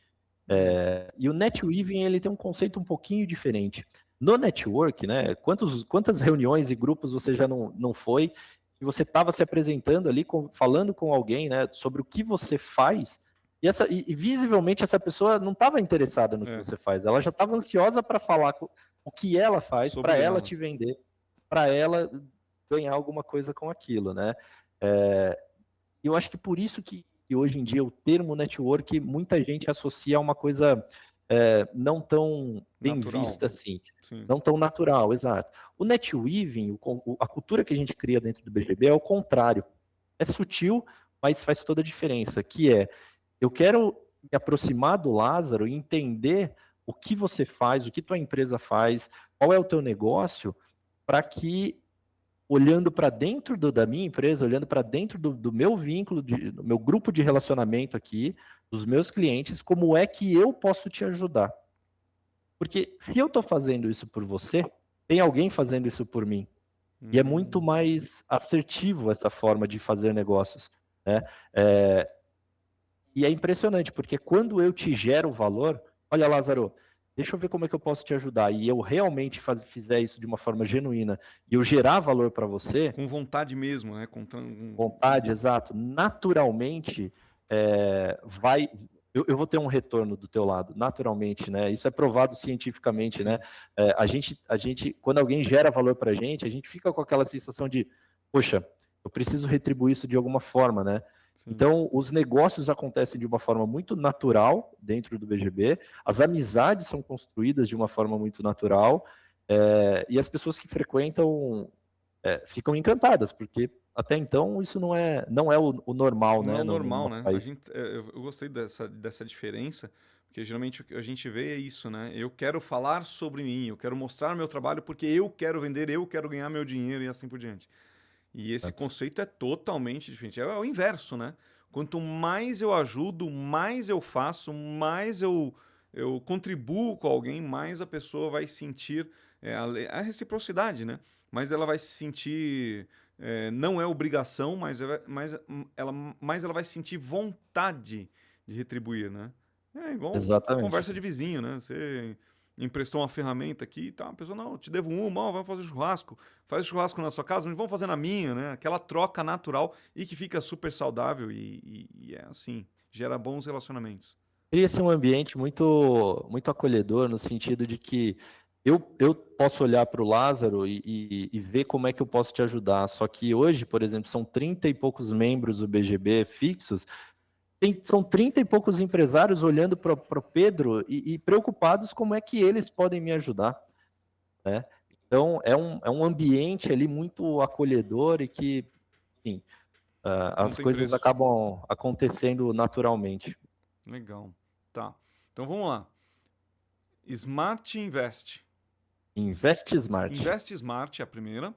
E o netweaving, ele tem um conceito um pouquinho diferente. No network, né, quantas reuniões e grupos você já não foi, e você estava se apresentando ali, falando com alguém, né, sobre o que você faz, e visivelmente essa pessoa não estava interessada no que você faz, ela já estava ansiosa para falar o que ela faz, para ela te vender, para ela ganhar alguma coisa com aquilo, né? Eu acho que por isso que hoje em dia o termo network, muita gente associa a uma coisa não tão bem vista assim, Sim. não tão natural, exato. O netweaving, a cultura que a gente cria dentro do BGB é o contrário. É sutil, mas faz toda a diferença, que eu quero me aproximar do Lázaro e entender o que você faz, o que tua empresa faz, qual é o teu negócio, para que olhando para dentro da minha empresa, olhando para dentro do meu vínculo, do meu grupo de relacionamento aqui, dos meus clientes, como é que eu posso te ajudar? Porque se eu estou fazendo isso por você, tem alguém fazendo isso por mim. E é muito mais assertivo essa forma de fazer negócios, né? E é impressionante, porque quando eu te gero valor, olha, Lázaro, deixa eu ver como é que eu posso te ajudar, e eu realmente fizer isso de uma forma genuína, e eu gerar valor para você, Com vontade mesmo, né? vontade, exato, naturalmente, vai... Eu vou ter um retorno do teu lado, naturalmente, né? Isso é provado cientificamente, né? A gente, quando alguém gera valor para a gente fica com aquela sensação de, poxa, eu preciso retribuir isso de alguma forma, né? Sim. Então, os negócios acontecem de uma forma muito natural dentro do BGB, as amizades são construídas de uma forma muito natural, e as pessoas que frequentam ficam encantadas, porque até então isso não é o normal, Não é né, o no normal, nosso né? país. Eu gostei dessa diferença, porque geralmente o que a gente vê é isso, né? Eu quero falar sobre mim, eu quero mostrar meu trabalho porque eu quero vender, eu quero ganhar meu dinheiro e assim por diante. E esse Exato. conceito é totalmente diferente. É o inverso, né? Quanto mais eu ajudo, mais eu faço, mais eu contribuo com alguém, mais a pessoa vai sentir a reciprocidade, né? Mais ela vai se sentir. Não é obrigação, mais ela vai sentir vontade de retribuir, né? É igual Exatamente. conversa de vizinho, né? Você emprestou uma ferramenta aqui e tá, a pessoa, não, eu te devo uma, ó, vamos fazer churrasco. Faz churrasco na sua casa, mas vamos fazer na minha, né? Aquela troca natural e que fica super saudável e é assim, gera bons relacionamentos. Cria-se um ambiente muito acolhedor, no sentido de que eu posso olhar para o Lázaro e ver como é que eu posso te ajudar. Só que hoje, por exemplo, são 30 e poucos membros do BGB fixos, são 30 e poucos empresários olhando para o Pedro e preocupados como é que eles podem me ajudar, né? Então, é um ambiente ali muito acolhedor e que, enfim, Não as tem coisas preço. acabam acontecendo naturalmente. Legal. Tá. Então vamos lá. Smart Invest. Investe Smart. Invest Smart é a primeira.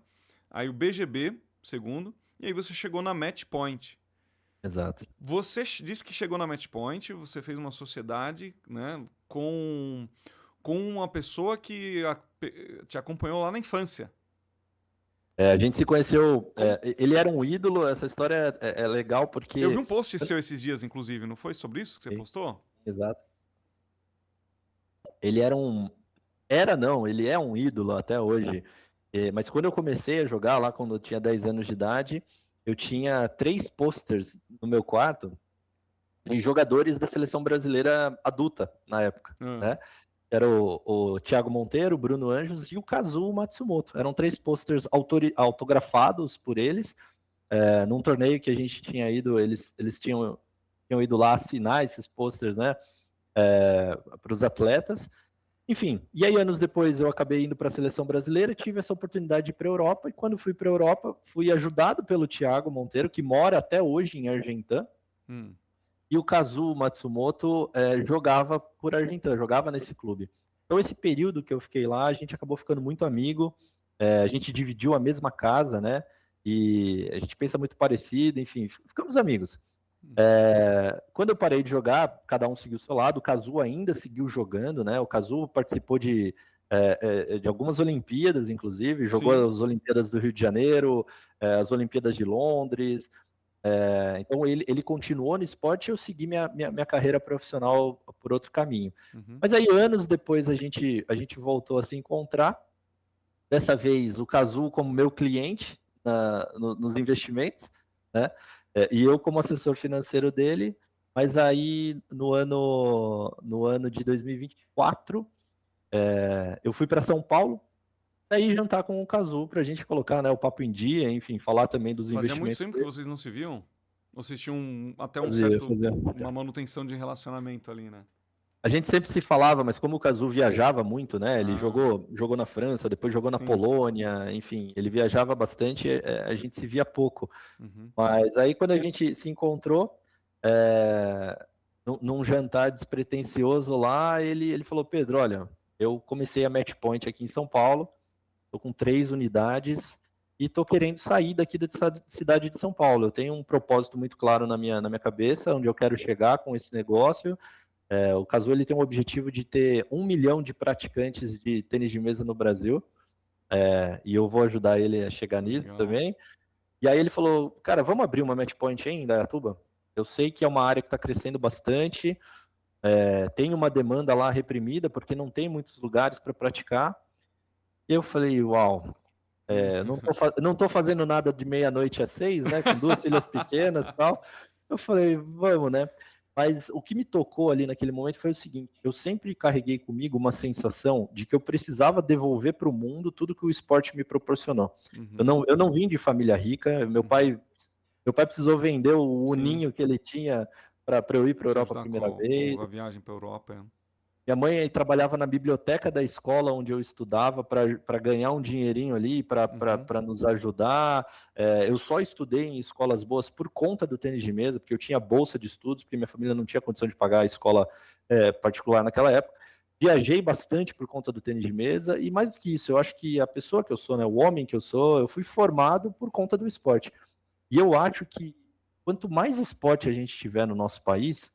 Aí o BGB, segundo. E aí você chegou na Match Point. Exato. Você disse que chegou na Match Point, você fez uma sociedade, né, com uma pessoa que te acompanhou lá na infância. A gente se conheceu, Como- ele era um ídolo, essa história é legal Eu vi porque... um post seu esses dias, inclusive, não foi sobre isso que você Sim, postou? exato. Ele era Era não, ele é um ídolo até hoje. Mas quando eu comecei a jogar lá, quando eu tinha 10 anos de idade, eu tinha 3 posters no meu quarto de jogadores da seleção brasileira adulta na época, Ah, né? Era o Thiago Monteiro, o Bruno Anjos e o Kazuo Matsumoto. Eram 3 posters autografados por eles. Num torneio que a gente tinha ido, eles tinham ido lá assinar esses posters, né? Para os atletas. Enfim, e aí anos depois eu acabei indo para a seleção brasileira, tive essa oportunidade de ir para a Europa, e quando fui para a Europa, fui ajudado pelo Thiago Monteiro, que mora até hoje em Argentã, hum, e o Kazuo Matsumoto jogava por Argentã, jogava nesse clube. Então esse período que eu fiquei lá, a gente acabou ficando muito amigo, a gente dividiu a mesma casa, né? E a gente pensa muito parecido, enfim, ficamos amigos. Quando eu parei de jogar, cada um seguiu o seu lado. O Kazu ainda seguiu jogando, né? O Kazu participou de algumas Olimpíadas, inclusive, jogou sim. as Olimpíadas do Rio de Janeiro, as Olimpíadas de Londres. Então ele continuou no esporte e eu segui minha carreira profissional por outro caminho. Uhum. Mas aí, anos depois, a gente voltou a se encontrar. Dessa vez, o Kazu como meu cliente nos investimentos, né? E eu como assessor financeiro dele, mas aí no ano de 2024, eu fui para São Paulo, aí jantar com o Kazu para a gente colocar, né, o papo em dia, enfim, falar também dos Fazia muito investimentos tempo que dele. vocês não se viam? Ou vocês tinham até um Fazer, certo, fazer. uma manutenção de relacionamento ali, né? A gente sempre se falava, mas como o Kazu viajava muito, né? Ele Ah, jogou na França, depois jogou na sim. Polônia, enfim, ele viajava bastante, a gente se via pouco. Uhum. Mas aí quando a gente se encontrou, num jantar despretensioso lá, ele falou, Pedro, olha, eu comecei a Match Point aqui em São Paulo, estou com 3 unidades e estou querendo sair daqui da cidade de São Paulo. Eu tenho um propósito muito claro na minha cabeça, onde eu quero chegar com esse negócio. O Kazu ele tem um objetivo de ter 1 milhão de praticantes de tênis de mesa no Brasil. e eu vou ajudar ele a chegar nisso Legal. também. E aí ele falou, cara, vamos abrir uma match point aí em Indaiatuba? Eu sei que é uma área que está crescendo bastante, tem uma demanda lá reprimida, porque não tem muitos lugares para praticar. E eu falei, uau, não tô fazendo nada de meia-noite às 6, né, com 2 filhas pequenas e tal. Eu falei, vamos, né? Mas o que me tocou ali naquele momento foi o seguinte, eu sempre carreguei comigo uma sensação de que eu precisava devolver para o mundo tudo que o esporte me proporcionou. Uhum. Eu não vim de família rica, meu pai precisou vender o Sim, ninho que ele tinha para eu ir para a te Europa a ajudar primeira vez. com a viagem para a Europa. Minha mãe trabalhava na biblioteca da escola onde eu estudava para ganhar um dinheirinho ali, Uhum. para nos ajudar. Eu só estudei em escolas boas por conta do tênis de mesa, porque eu tinha bolsa de estudos, porque minha família não tinha condição de pagar a escola particular naquela época. Viajei bastante por conta do tênis de mesa, e mais do que isso, eu acho que a pessoa que eu sou, né, o homem que eu sou, eu fui formado por conta do esporte. E eu acho que quanto mais esporte a gente tiver no nosso país,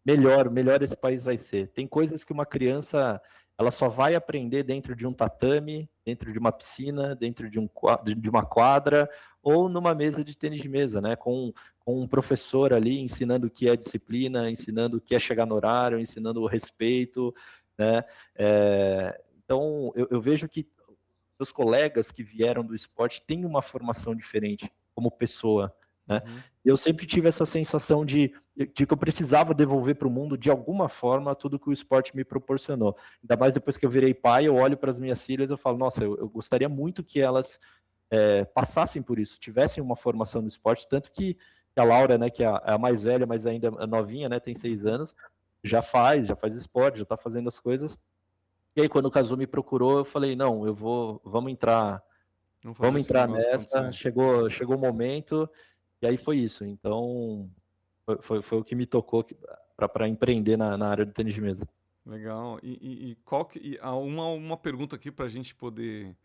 melhor esse país vai ser. Tem coisas que uma criança ela só vai aprender dentro de um tatame, dentro de uma piscina, dentro de uma quadra ou numa mesa de tênis de mesa, né? Com um professor ali ensinando o que é disciplina, ensinando o que é chegar no horário, ensinando o respeito, né? Então eu vejo que os colegas que vieram do esporte têm uma formação diferente como pessoa, né? Uhum. Eu sempre tive essa sensação de que eu precisava devolver para o mundo, de alguma forma, tudo que o esporte me proporcionou. Ainda mais depois que eu virei pai, eu olho para as minhas filhas e eu falo, nossa, eu gostaria muito que elas passassem por isso, tivessem uma formação no esporte, tanto que a Laura, né, que é a mais velha, mas ainda é novinha, né, tem 6 anos, já faz esporte, já está fazendo as coisas. E aí, quando o Kazu me procurou, eu falei, não, Vamos fazer vamos esse entrar negócio nessa, acontecer. chegou o momento, e aí foi isso. Então, foi o que me tocou para empreender na área do tênis de mesa. Legal. Uma pergunta aqui para a gente poder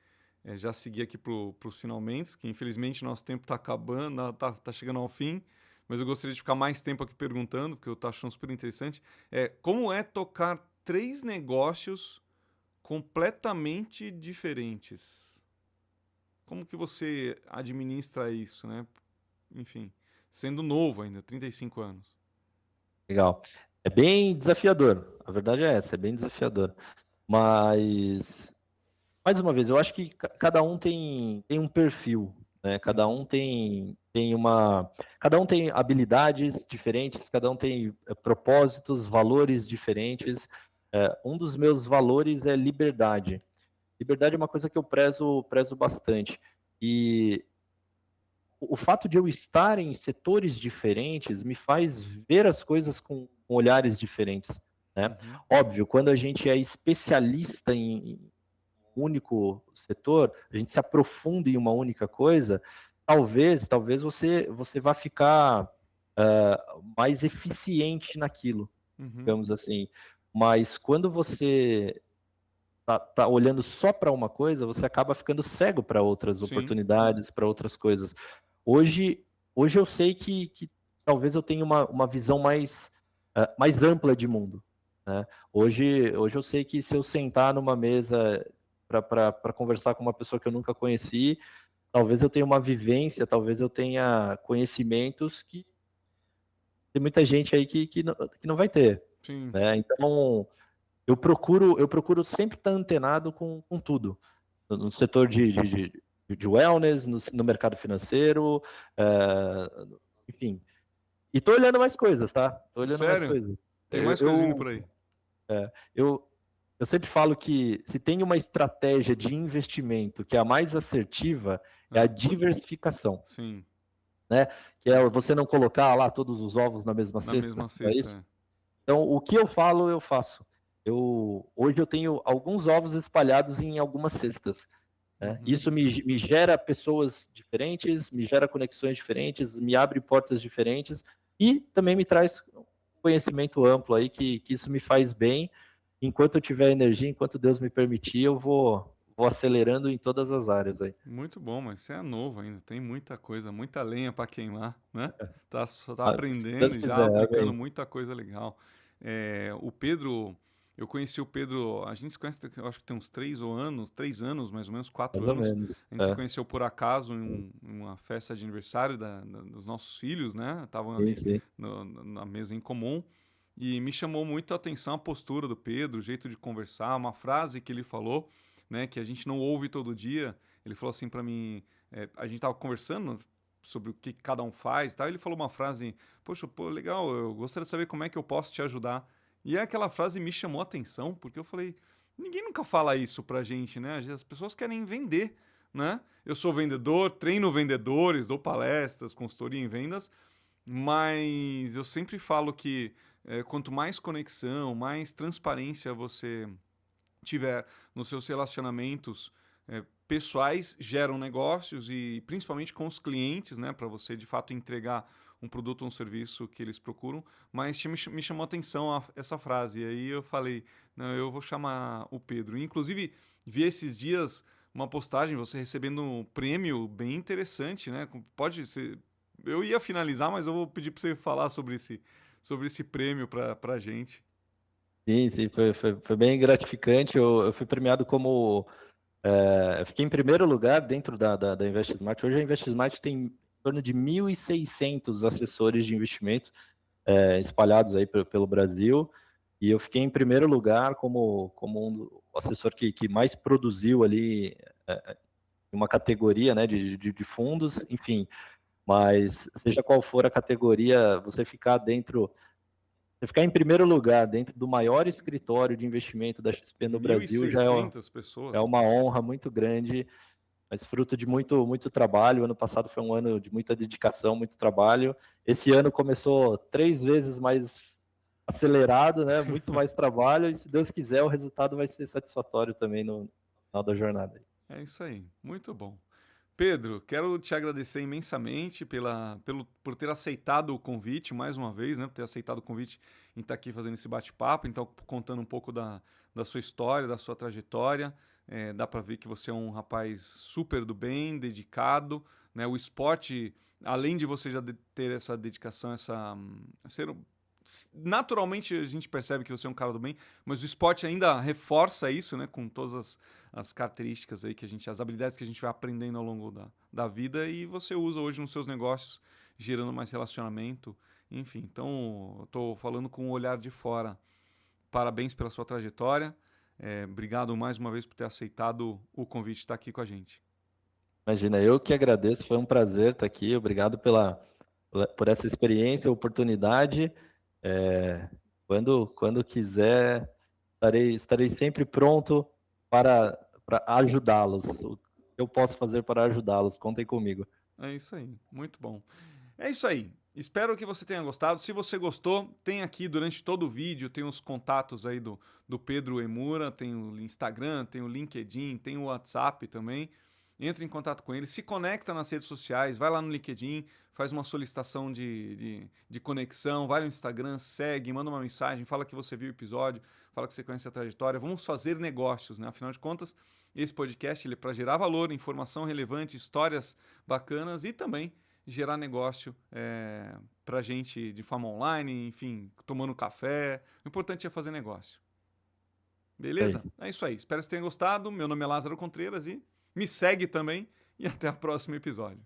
já seguir aqui para os finalmente, que infelizmente nosso tempo está acabando, tá chegando ao fim, mas eu gostaria de ficar mais tempo aqui perguntando, porque eu tô achando super interessante. Como é tocar três negócios completamente diferentes? Como que você administra isso, né? Enfim, sendo novo ainda, 35 anos. Legal. É bem desafiador, a verdade é essa, é bem desafiador. Mas, mais uma vez, eu acho que cada um tem um perfil, né? Uhum. Cada um tem habilidades diferentes, cada um tem propósitos, valores diferentes. Um dos meus valores é liberdade. Liberdade é uma coisa que eu prezo bastante. E o fato de eu estar em setores diferentes me faz ver as coisas com olhares diferentes, né? Uhum. Óbvio, quando a gente é especialista em um único setor, a gente se aprofunda em uma única coisa, talvez você vá ficar mais eficiente naquilo, Uhum. digamos assim. Mas quando você tá olhando só para uma coisa, você acaba ficando cego para outras Sim. oportunidades, para outras coisas. Hoje, hoje eu sei que talvez eu tenha uma visão mais ampla de mundo. Né? Hoje eu sei que se eu sentar numa mesa para conversar com uma pessoa que eu nunca conheci, talvez eu tenha uma vivência, talvez eu tenha conhecimentos que tem muita gente aí que não vai ter. Sim. Né? Então, eu procuro sempre estar antenado com tudo. No setor de wellness, no mercado financeiro, enfim. E tô olhando mais coisas, tá? Tô olhando mais Sério? coisas. Tem Eu, mais coisa vindo eu, por aí. eu, eu sempre falo que se tem uma estratégia de investimento que é a mais assertiva, é a Ah, diversificação, sim. né? Que é você não colocar lá todos os ovos na mesma Na cesta, mesma não é cesta. isso? Então, o que eu falo, eu faço. Hoje eu tenho alguns ovos espalhados em algumas cestas. Né? Uhum. Isso me gera pessoas diferentes, me gera conexões diferentes, me abre portas diferentes e também me traz conhecimento amplo aí, que isso me faz bem. Enquanto eu tiver energia, enquanto Deus me permitir, vou acelerando em todas as áreas aí. Muito bom, mas você é novo ainda. Tem muita coisa, muita lenha para queimar, né? Só tá Se aprendendo Deus e já quiser, aplicando amém. muita coisa legal. O Pedro Eu conheci o Pedro, a gente se conhece, eu acho que tem uns 3 anos, mais ou menos, quatro Mais ou anos. menos. A gente se conheceu por acaso em uma festa de aniversário dos nossos filhos, né? Estavam Sim, ali sim. na mesa em comum. E me chamou muito a atenção a postura do Pedro, o jeito de conversar, uma frase que ele falou, né? Que a gente não ouve todo dia. Ele falou assim para mim, a gente estava conversando sobre o que cada um faz e tal. Ele falou uma frase, poxa, pô, legal, eu gostaria de saber como é que eu posso te ajudar. E aquela frase me chamou a atenção, porque eu falei, ninguém nunca fala isso pra gente, né? As pessoas querem vender, né? Eu sou vendedor, treino vendedores, dou palestras, consultoria em vendas, mas eu sempre falo que quanto mais conexão, mais transparência você tiver nos seus relacionamentos pessoais, geram negócios e principalmente com os clientes, né, para você de fato entregar um produto ou um serviço que eles procuram. Mas me chamou a atenção essa frase. E aí eu falei, não, eu vou chamar o Pedro. Inclusive, vi esses dias uma postagem, você recebendo um prêmio bem interessante, né? Pode ser. Eu ia finalizar, mas eu vou pedir para você falar sobre esse prêmio para a gente. Sim, sim, foi bem gratificante. Eu fui premiado como. Eu fiquei em primeiro lugar dentro da InvestSmart. Hoje a InvestSmart tem em torno de 1.600 assessores de investimento espalhados aí pelo Brasil. E eu fiquei em primeiro lugar como o assessor que mais produziu ali uma categoria, né, de fundos, enfim. Mas seja qual for a categoria, você ficar em primeiro lugar dentro do maior escritório de investimento da XP no Brasil já 1.600 é pessoas. uma honra muito grande, mas fruto de muito, muito trabalho. O ano passado foi um ano de muita dedicação, muito trabalho. Esse ano começou 3 vezes mais acelerado, né? Muito mais trabalho, e se Deus quiser, o resultado vai ser satisfatório também no final da jornada. É isso aí, muito bom. Pedro, quero te agradecer imensamente por ter aceitado o convite mais uma vez, né? Por ter aceitado o convite em estar aqui fazendo esse bate-papo, então contando um pouco da sua história, da sua trajetória. Dá para ver que você é um rapaz super do bem, dedicado, né? O esporte, além de você já ter essa dedicação, naturalmente a gente percebe que você é um cara do bem, mas o esporte ainda reforça isso, né? Com todas as características aí as habilidades que a gente vai aprendendo ao longo da vida e você usa hoje nos seus negócios, gerando mais relacionamento, enfim. Então, eu tô falando com o olhar de fora. Parabéns pela sua trajetória. Obrigado mais uma vez por ter aceitado o convite de estar aqui com a gente. Imagina, eu que agradeço, foi um prazer estar aqui. Obrigado por essa experiência, oportunidade. É, quando quiser, estarei sempre pronto para ajudá-los. O que eu posso fazer para ajudá-los? Contem comigo. É isso aí, muito bom. É isso aí. Espero que você tenha gostado. Se você gostou, tem aqui durante todo o vídeo, tem os contatos aí do Pedro Emura, tem o Instagram, tem o LinkedIn, tem o WhatsApp também. Entre em contato com ele, se conecta nas redes sociais, vai lá no LinkedIn, faz uma solicitação de conexão, vai no Instagram, segue, manda uma mensagem, fala que você viu o episódio, fala que você conhece a trajetória. Vamos fazer negócios, né? Afinal de contas, esse podcast ele é para gerar valor, informação relevante, histórias bacanas e também gerar negócio para gente de forma online, enfim, tomando café. O importante é fazer negócio. Aí. Beleza? É isso aí. Espero que você tenha gostado. Meu nome é Lázaro Contreiras e me segue também. E até o próximo episódio.